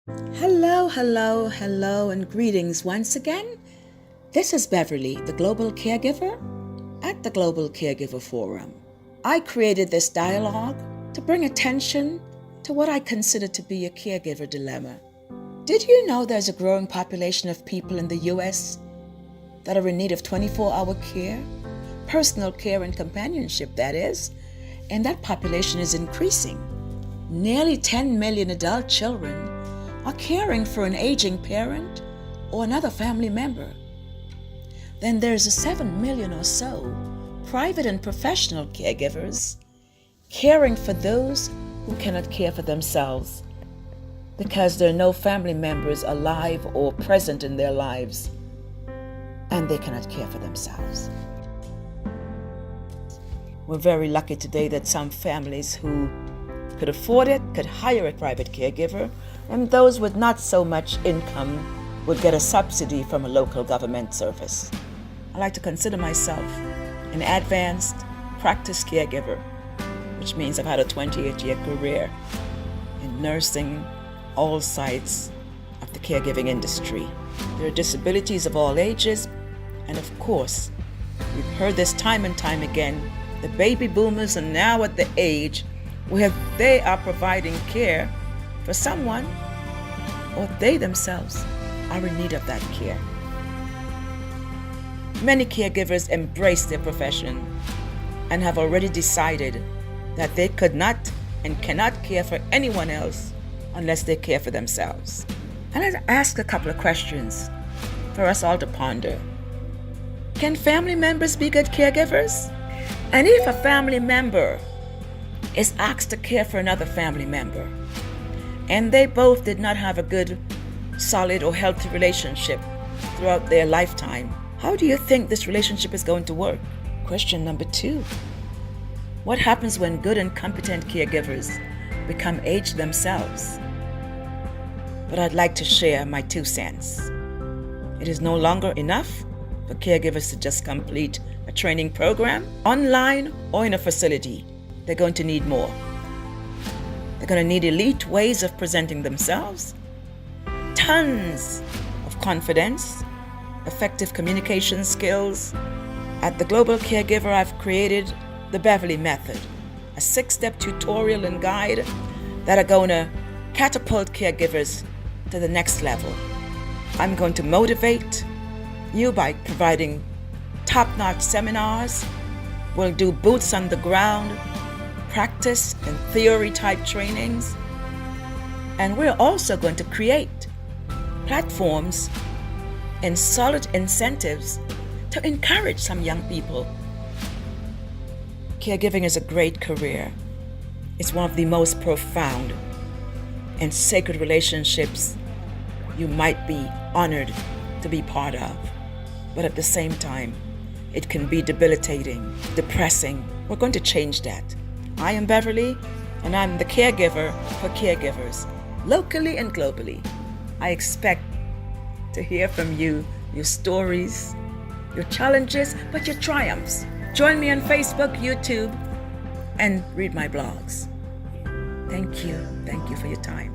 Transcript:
Hello, and greetings once again. This is Beverley, the Global Caregiver at the Global Caregiver Forum. I created this dialogue to bring attention to what I consider to be a caregiver dilemma. Did you know there's a growing population of people in the U.S. that are in need of 24-hour care, personal care and companionship, that is, and that population is increasing. Nearly 10 million adult children are caring for an aging parent or another family member. Then there's 7 million or so private and professional caregivers caring for those who cannot care for themselves because there are no family members alive or present in their lives and they cannot care for themselves. We're very lucky today that some families who could afford it could hire a private caregiver, and those with not so much income would get a subsidy from a local government service. I like to consider myself an advanced practice caregiver, which means I've had a 28-year career in nursing all sides of the caregiving industry. There are disabilities of all ages, and of course, we've heard this time and time again, the baby boomers are now at the age where they are providing care for someone or they themselves are in need of that care. Many caregivers embrace their profession and have already decided that they could not and cannot care for anyone else unless they care for themselves. And I'd ask a couple of questions for us all to ponder. Can family members be good caregivers? And if a family member is asked to care for another family member, and they both did not have a good, solid, or healthy relationship throughout their lifetime, how do you think this relationship is going to work? Question number 2. What happens when good and competent caregivers become aged themselves? But I'd like to share my 2 cents. It is no longer enough for caregivers to just complete a training program, online or in a facility. They're going to need more. They're going to need elite ways of presenting themselves, tons of confidence, effective communication skills. At the Global Caregiver, I've created the Beverley method, a 6-step tutorial and guide that are going to catapult caregivers to the next level. I'm going to motivate you by providing top-notch seminars. We'll do boots on the ground, practice and theory type trainings. And we're also going to create platforms and solid incentives to encourage some young people. Caregiving is a great career. It's one of the most profound and sacred relationships you might be honored to be part of. But at the same time, it can be debilitating, depressing. We're going to change that. I am Beverley, and I'm the caregiver for caregivers, locally and globally. I expect to hear from you, your stories, your challenges, but your triumphs. Join me on Facebook, YouTube, and read my blogs. Thank you for your time.